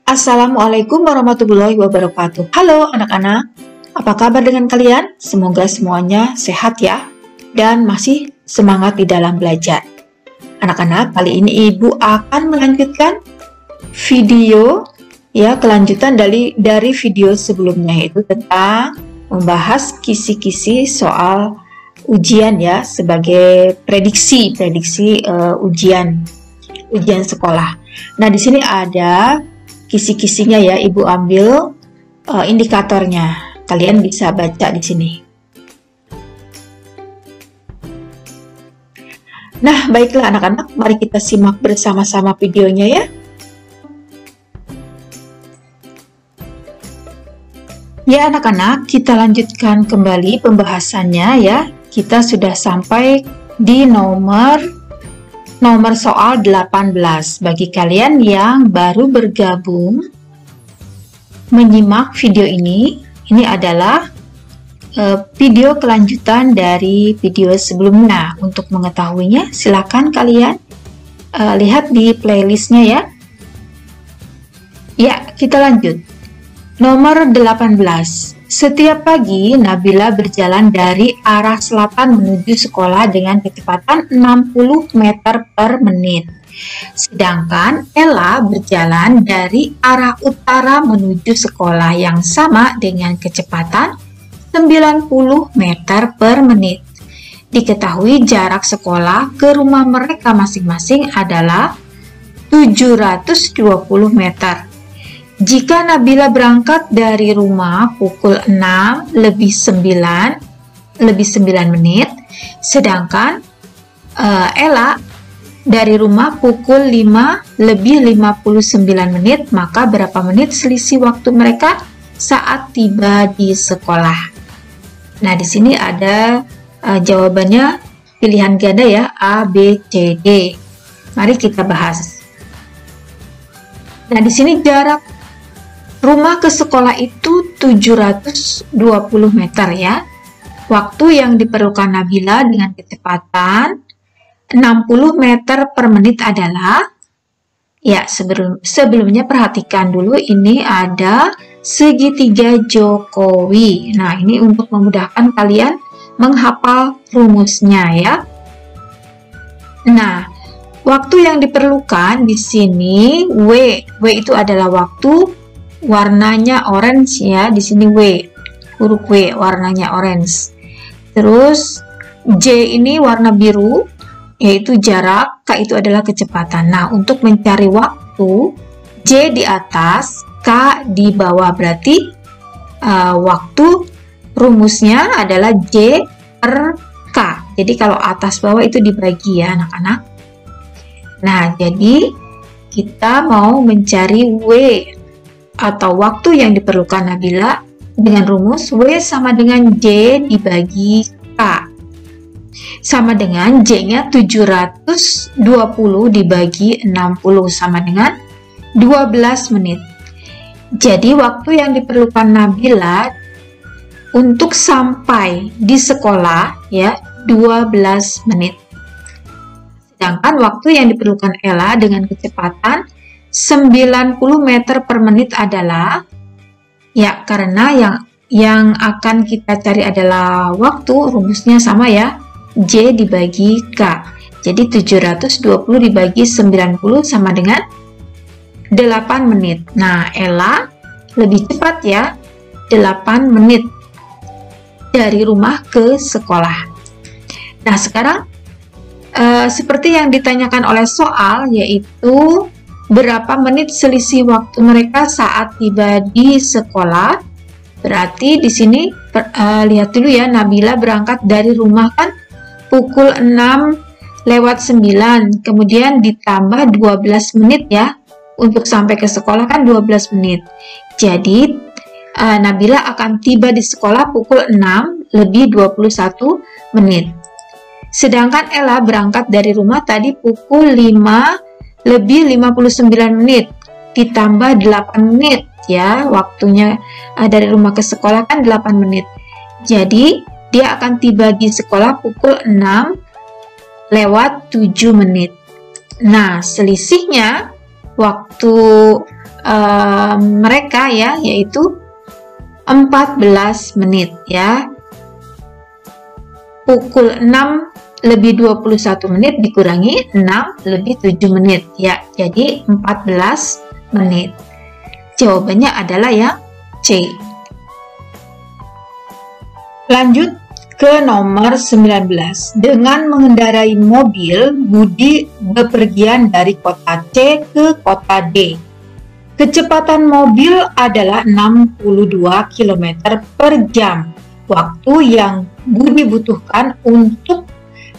Assalamualaikum warahmatullahi wabarakatuh. Halo anak-anak, apa kabar dengan kalian? Semoga semuanya sehat ya, dan masih semangat di dalam belajar. Anak-anak, kali ini Ibu akan melanjutkan video kelanjutan dari video sebelumnya, yaitu tentang membahas kisi-kisi soal ujian ya, sebagai prediksi ujian sekolah. Nah, di sini ada kisi-kisinya ya, Ibu ambil indikatornya. Kalian bisa baca di sini. Nah, baiklah anak-anak, mari kita simak bersama-sama videonya ya. Ya anak-anak, kita lanjutkan kembali pembahasannya ya. Kita sudah sampai di nomor soal 18. Bagi kalian yang baru bergabung menyimak video ini adalah video kelanjutan dari video sebelumnya. Untuk mengetahuinya, silakan kalian lihat di playlistnya ya. Ya, kita lanjut. Nomor 18. Setiap pagi, Nabila berjalan dari arah selatan menuju sekolah dengan kecepatan 60 meter per menit. Sedangkan Ella berjalan dari arah utara menuju sekolah yang sama dengan kecepatan 90 meter per menit. Diketahui jarak sekolah ke rumah mereka masing-masing adalah 720 meter. Jika Nabila berangkat dari rumah pukul 6 lebih 9 menit, sedangkan Ella dari rumah pukul 5 lebih 59 menit, maka berapa menit selisih waktu mereka saat tiba di sekolah? Nah, di sini ada jawabannya pilihan ganda ya, A, B, C, D. Mari kita bahas. Nah, di sini jarak rumah ke sekolah itu 720 meter ya. Waktu yang diperlukan Nabila dengan kecepatan 60 meter per menit adalah, ya sebelumnya perhatikan dulu, ini ada segitiga Jokowi. Nah, ini untuk memudahkan kalian menghafal rumusnya ya. Nah, waktu yang diperlukan di sini W itu adalah waktu warnanya orange ya, di sini huruf W warnanya orange. Terus J ini warna biru, yaitu jarak, K itu adalah kecepatan. Nah, untuk mencari waktu, J di atas, K di bawah, berarti waktu rumusnya adalah J per K. Jadi kalau atas bawah itu dibagi ya anak-anak. Nah, jadi kita mau mencari W atau waktu yang diperlukan Nabila dengan rumus W sama dengan J dibagi K. Sama dengan J-nya 720 dibagi 60 sama dengan 12 menit. Jadi waktu yang diperlukan Nabila untuk sampai di sekolah ya 12 menit. Sedangkan waktu yang diperlukan Ella dengan kecepatan 90 meter per menit adalah, ya karena yang akan kita cari adalah waktu, rumusnya sama ya, J dibagi K. Jadi 720 dibagi 90 sama dengan 8 menit. Nah, Ella lebih cepat ya, 8 menit dari rumah ke sekolah. Nah, sekarang seperti yang ditanyakan oleh soal, yaitu berapa menit selisih waktu mereka saat tiba di sekolah. Berarti di sini lihat dulu ya, Nabila berangkat dari rumah kan pukul 6 lewat 9, kemudian ditambah 12 menit ya, untuk sampai ke sekolah kan 12 menit. Jadi Nabila akan tiba di sekolah pukul 6 lebih 21 menit. Sedangkan Ella berangkat dari rumah tadi pukul 5 lebih 59 menit, ditambah 8 menit ya, waktunya dari rumah ke sekolah kan 8 menit. Jadi dia akan tiba di sekolah pukul 6 lewat 7 menit. Nah, selisihnya waktu mereka ya, yaitu 14 menit ya. Pukul 6 lebih 21 menit dikurangi 6 lebih 7 menit ya, jadi 14 menit. Jawabannya adalah yang C. Lanjut ke nomor 19. Dengan mengendarai mobil, Budi bepergian dari kota C ke kota D. Kecepatan mobil adalah 62 km per jam. Waktu yang Budi butuhkan untuk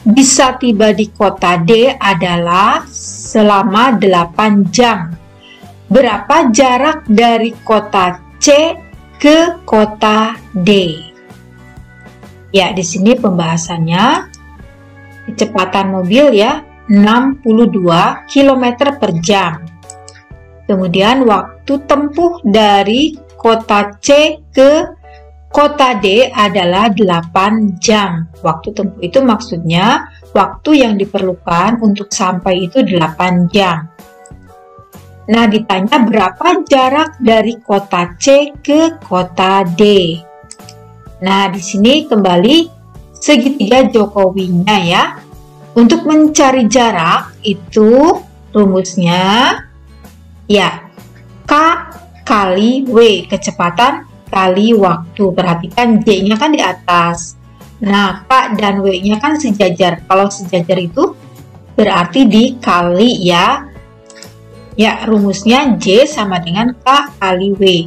bisa tiba di kota D adalah selama 8 jam. Berapa jarak dari kota C ke kota D? Ya, di sini pembahasannya kecepatan mobil ya 62 km per jam. Kemudian waktu tempuh dari kota C ke kota D adalah 8 jam. Waktu tempuh itu maksudnya waktu yang diperlukan untuk sampai itu 8 jam. Nah, ditanya berapa jarak dari kota C ke kota D. Nah, di sini kembali segitiga Jokowinya ya. Untuk mencari jarak itu rumusnya ya K kali W, kecepatan kali waktu. Perhatikan J-nya kan di atas. Nah, K dan W-nya kan sejajar. Kalau sejajar itu berarti dikali ya. Ya, rumusnya J sama dengan K kali W.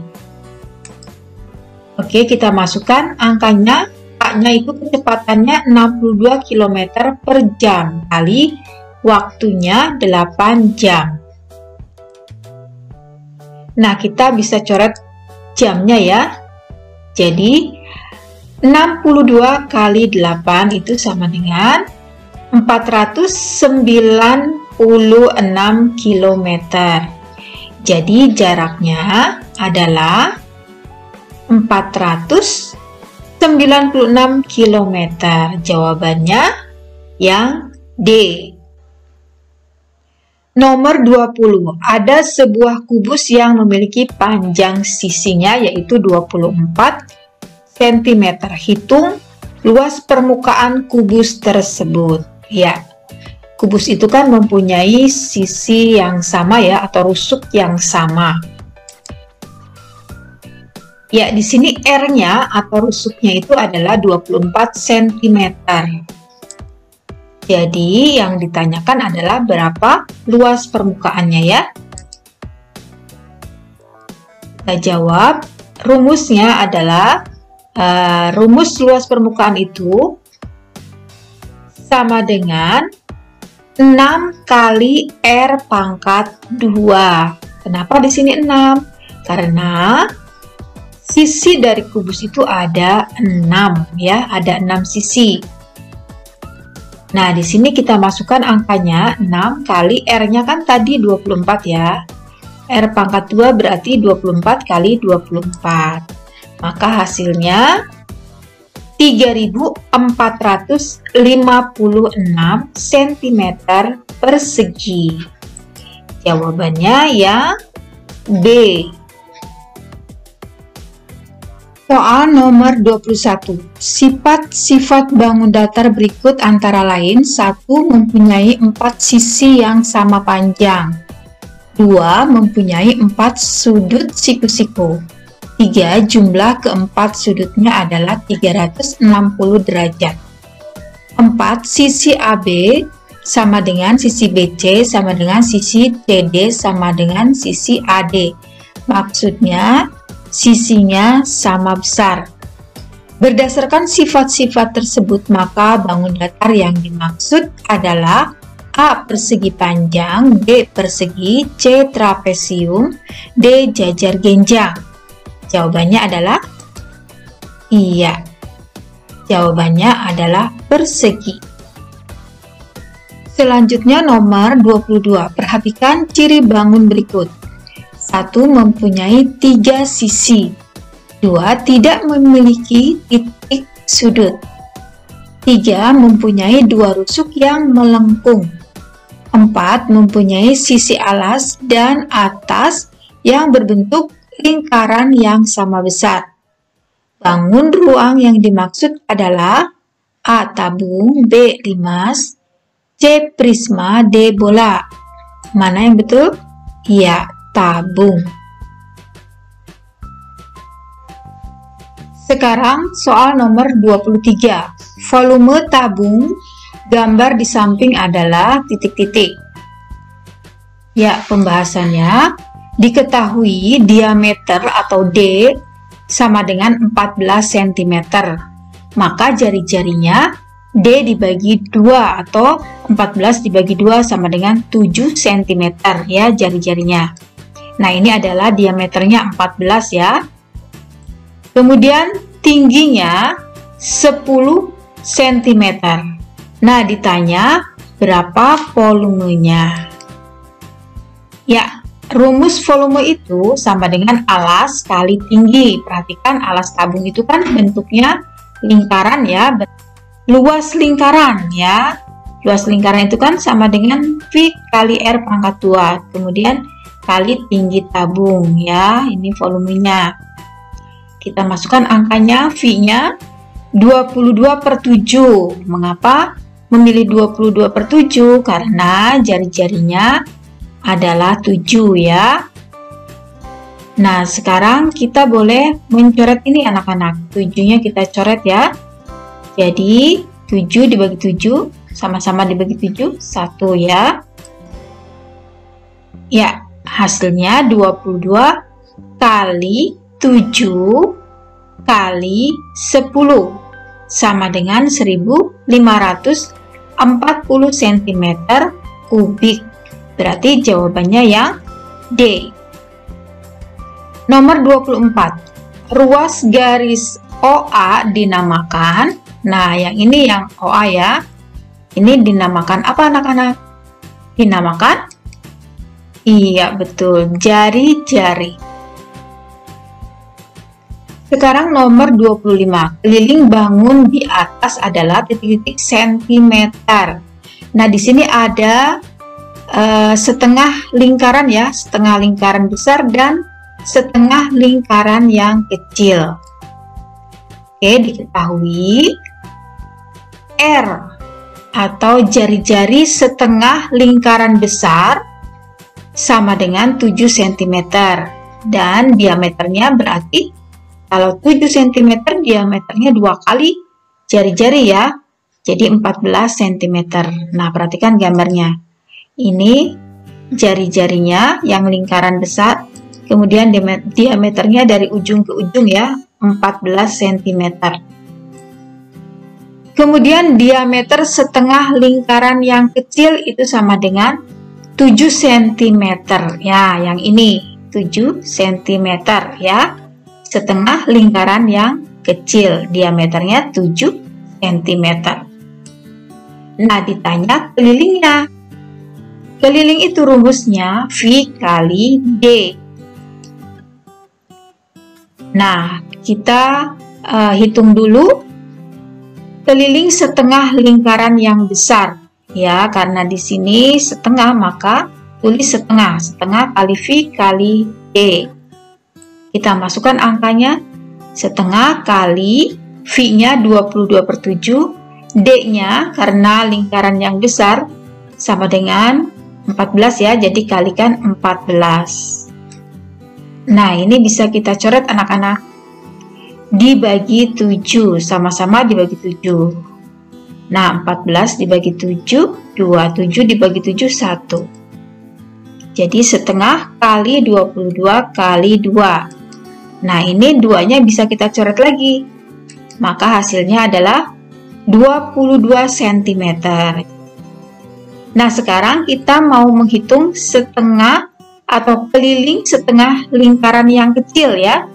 Oke, kita masukkan angkanya. K-nya itu kecepatannya 62 km per jam kali waktunya 8 jam. Nah, kita bisa coret jamnya ya. Jadi 62 kali 8 itu sama dengan 496 km. Jadi jaraknya adalah 496 km. Jawabannya yang D. Nomor 20. Ada sebuah kubus yang memiliki panjang sisinya yaitu 24 cm. Hitung luas permukaan kubus tersebut. Ya, kubus itu kan mempunyai sisi yang sama ya, atau rusuk yang sama. Ya, di sini R-nya atau rusuknya itu adalah 24 cm. Jadi, yang ditanyakan adalah berapa luas permukaannya ya. Kita jawab, rumusnya adalah rumus luas permukaan itu sama dengan 6 kali R pangkat 2. Kenapa di sini 6? Karena sisi dari kubus itu ada 6 ya, ada 6 sisi. Nah, di sini kita masukkan angkanya 6 kali R-nya kan tadi 24 ya. R pangkat 2 berarti 24 kali 24. Maka hasilnya 3.456 cm persegi. Jawabannya yang B. Soal nomor 21. Sifat-sifat bangun datar berikut antara lain: 1. Mempunyai 4 sisi yang sama panjang. 2. Mempunyai 4 sudut siku-siku. 3. Jumlah keempat sudutnya adalah 360 derajat. 4. Sisi AB sama dengan sisi BC sama dengan sisi CD sama dengan sisi AD. Maksudnya sisinya sama besar. Berdasarkan sifat-sifat tersebut, maka bangun datar yang dimaksud adalah A. Persegi panjang, B. Persegi, C. Trapesium, D. Jajar genjang. Jawabannya adalah iya. Jawabannya adalah persegi. Selanjutnya nomor 22. Perhatikan ciri bangun berikut. 1. Mempunyai 3 sisi. 2. Tidak memiliki titik sudut. 3. Mempunyai 2 rusuk yang melengkung. 4. Mempunyai sisi alas dan atas yang berbentuk lingkaran yang sama besar. Bangun ruang yang dimaksud adalah A. Tabung, B. Limas, C. Prisma, D. Bola. Mana yang betul? Ya, tabung. Sekarang soal nomor 23. Volume tabung, gambar di samping adalah titik-titik. Ya, pembahasannya diketahui diameter atau D sama dengan 14 cm. Maka jari-jarinya D dibagi 2 atau 14 dibagi 2 sama dengan 7 cm ya jari-jarinya. Nah, ini adalah diameternya 14 ya. Kemudian tingginya 10 cm. Nah, ditanya berapa volumenya. Ya, rumus volume itu sama dengan alas kali tinggi. Perhatikan alas tabung itu kan bentuknya lingkaran ya. Luas lingkaran ya. Luas lingkaran itu kan sama dengan V kali R pangkat 2. Kemudian kali tinggi tabung ya. Ini volumenya. Kita masukkan angkanya, V-nya 22/7. Mengapa memilih 22/7? Karena jari-jarinya adalah 7 ya. Nah, sekarang kita boleh mencoret ini anak-anak. 7-nya kita coret ya. Jadi 7 dibagi 7 sama-sama dibagi 7 1 ya. Ya, hasilnya 22 kali 7 kali 10 sama dengan 1540 cm kubik. Berarti jawabannya yang D. Nomor 24. Ruas garis OA dinamakan. Nah, yang ini yang OA ya. Ini dinamakan apa anak-anak? Dinamakan? Iya, betul. Jari-jari. Sekarang nomor 25. Keliling bangun di atas adalah titik-titik sentimeter. Nah, di sini ada setengah lingkaran ya, setengah lingkaran besar dan setengah lingkaran yang kecil. Oke, diketahui R atau jari-jari setengah lingkaran besar sama dengan 7 cm dan diameternya berarti kalau 7 cm diameternya 2 kali jari-jari ya, jadi 14 cm. Nah, perhatikan gambarnya. Ini jari-jarinya yang lingkaran besar, kemudian diameternya dari ujung ke ujung ya, 14 cm. Kemudian diameter setengah lingkaran yang kecil itu sama dengan 7 cm. Ya, yang ini 7 cm ya. Setengah lingkaran yang kecil, diameternya 7 cm. Nah, ditanya kelilingnya. Keliling itu rumusnya V kali D. Nah, kita hitung dulu keliling setengah lingkaran yang besar. Ya, karena di sini setengah, maka tulis setengah. Setengah kali V kali D. Kita masukkan angkanya. Setengah kali V-nya 22/7. D-nya karena lingkaran yang besar sama dengan 14 ya, jadi kalikan 14. Nah, ini bisa kita coret anak-anak. Dibagi 7, sama-sama dibagi 7. Nah, 14 dibagi 7, 2. 7 dibagi 7, 1. Jadi setengah kali 22 kali 2. Nah, ini 2-nya bisa kita coret lagi. Maka hasilnya adalah 22 cm. Nah, sekarang kita mau menghitung setengah atau keliling setengah lingkaran yang kecil ya.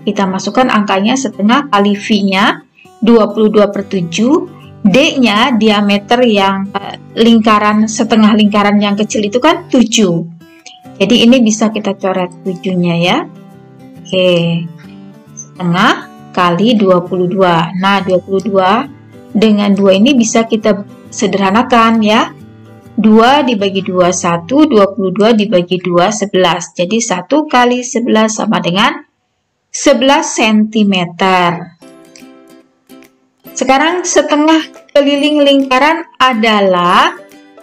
Kita masukkan angkanya setengah kali V-nya 22/7. D-nya diameter yang lingkaran setengah lingkaran yang kecil itu kan 7. Jadi ini bisa kita coret 7-nya ya. Oke. Setengah kali 22. Nah, 22 dengan 2 ini bisa kita sederhanakan ya. 2 dibagi 2, 1, 22 dibagi 2, 11. Jadi 1 kali 11 sama dengan 11 cm. Sekarang setengah keliling lingkaran adalah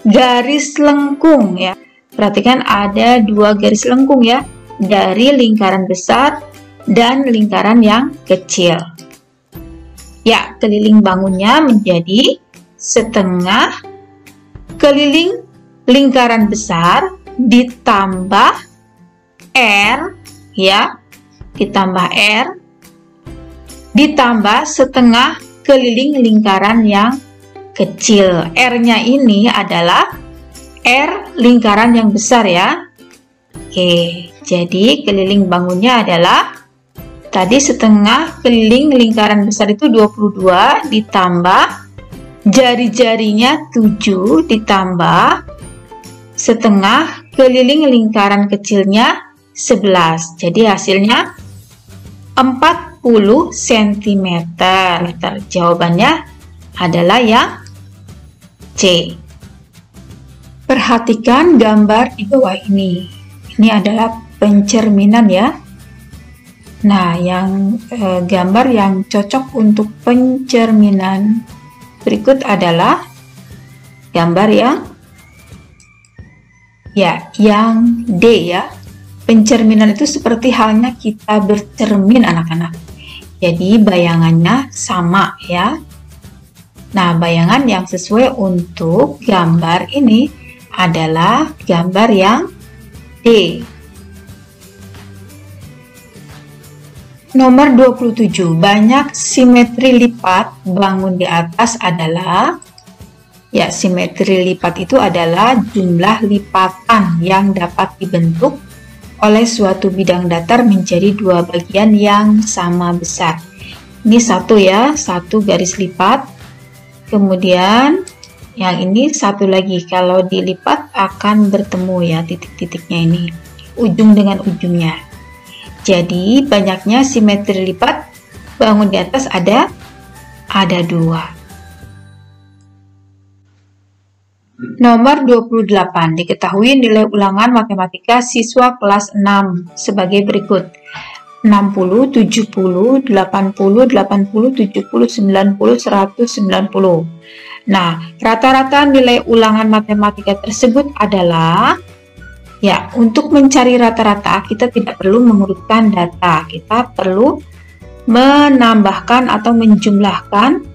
garis lengkung ya. Perhatikan ada 2 garis lengkung ya, dari lingkaran besar dan lingkaran yang kecil. Ya, keliling bangunnya menjadi setengah keliling lingkaran besar ditambah R ya, ditambah R ditambah setengah keliling lingkaran yang kecil. R-nya ini adalah R lingkaran yang besar ya. Oke, jadi keliling bangunnya adalah tadi setengah keliling lingkaran besar itu 22 ditambah jari-jarinya 7 ditambah setengah keliling lingkaran kecilnya 11. Jadi hasilnya 40 cm. Jawabannya adalah yang C. Perhatikan gambar di bawah ini. Ini adalah pencerminan ya. Nah, yang gambar yang cocok untuk pencerminan berikut adalah gambar yang D ya. Pencerminan itu seperti halnya kita bercermin anak-anak. Jadi bayangannya sama ya. Nah, bayangan yang sesuai untuk gambar ini adalah gambar yang D. Nomor 27, banyak simetri lipat bangun di atas adalah, ya, simetri lipat itu adalah jumlah lipatan yang dapat dibentuk oleh suatu bidang datar menjadi 2 bagian yang sama besar. Ini satu ya, satu garis lipat. Kemudian yang ini satu lagi, kalau dilipat akan bertemu ya titik-titiknya ini, ujung dengan ujungnya. Jadi banyaknya simetri lipat bangun di atas ada 2. Nomor 28, diketahui nilai ulangan matematika siswa kelas 6 sebagai berikut. 60, 70, 80, 80, 70, 90, 100, 90. Nah, rata-rata nilai ulangan matematika tersebut adalah, ya, untuk mencari rata-rata kita tidak perlu mengurutkan data, kita perlu menambahkan atau menjumlahkan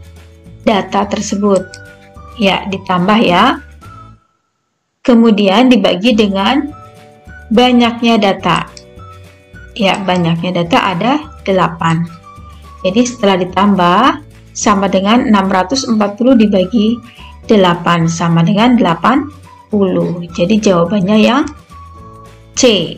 data tersebut. Ya, ditambah ya. Kemudian dibagi dengan banyaknya data. Ya, banyaknya data ada 8. Jadi setelah ditambah sama dengan 640 dibagi 8 sama dengan 80. Jadi jawabannya yang C.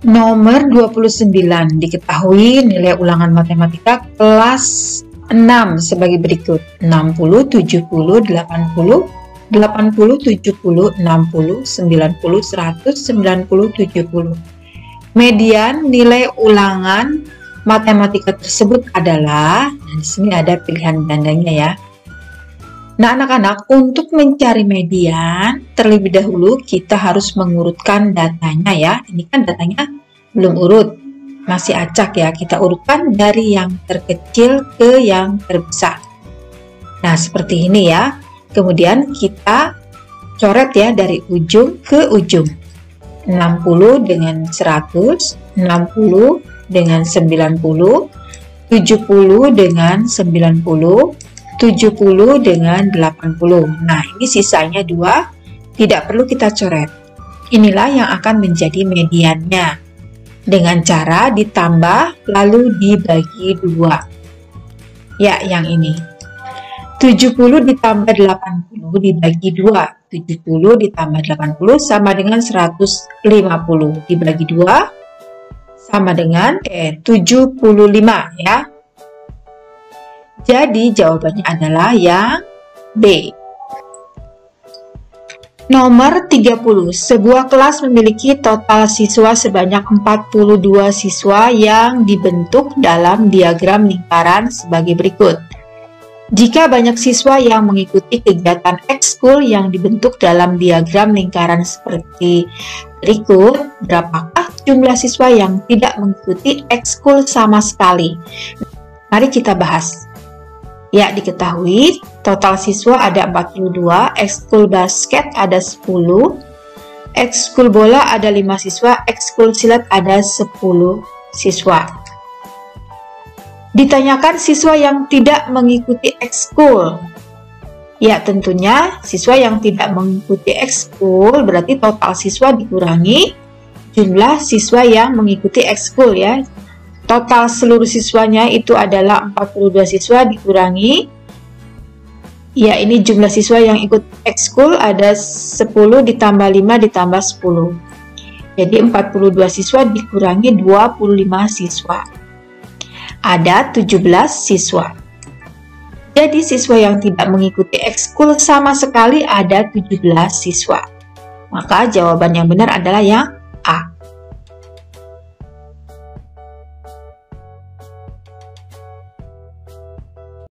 Nomor 29, diketahui nilai ulangan matematika kelas 6 sebagai berikut. 60, 70, 80, 80, 70, 60, 90, 100, 90, 70. Median nilai ulangan matematika tersebut adalah, nah di sini ada pilihan gandanya ya. Nah, anak-anak, untuk mencari median terlebih dahulu kita harus mengurutkan datanya ya. Ini kan datanya belum urut, masih acak ya. Kita urutkan dari yang terkecil ke yang terbesar. Nah, seperti ini ya. Kemudian kita coret ya dari ujung ke ujung. 60 dengan 100, 60 dengan 90, 70 dengan 90, 70 dengan 80. Nah, ini sisanya 2, tidak perlu kita coret. Inilah yang akan menjadi mediannya. Dengan cara ditambah lalu dibagi 2. Ya, yang ini. 70 ditambah 80 dibagi 2. 70 ditambah 80 sama dengan 150. Dibagi 2 sama dengan 75 ya. Jadi jawabannya adalah yang B. Nomor 30, sebuah kelas memiliki total siswa sebanyak 42 siswa yang dibentuk dalam diagram lingkaran sebagai berikut. Jika banyak siswa yang mengikuti kegiatan ekskul yang dibentuk dalam diagram lingkaran seperti berikut, berapakah jumlah siswa yang tidak mengikuti ekskul sama sekali? Mari kita bahas. Ya, diketahui total siswa ada 42, ekskul basket ada 10, ekskul bola ada 5 siswa, ekskul silat ada 10 siswa. Ditanyakan siswa yang tidak mengikuti ekskul. Ya, tentunya siswa yang tidak mengikuti ekskul berarti total siswa dikurangi jumlah siswa yang mengikuti ekskul ya. Total seluruh siswanya itu adalah 42 siswa dikurangi. Ya, ini jumlah siswa yang ikut ekskul ada 10 ditambah 5 ditambah 10. Jadi 42 siswa dikurangi 25 siswa. Ada 17 siswa. Jadi siswa yang tidak mengikuti ekskul sama sekali ada 17 siswa. Maka jawaban yang benar adalah yang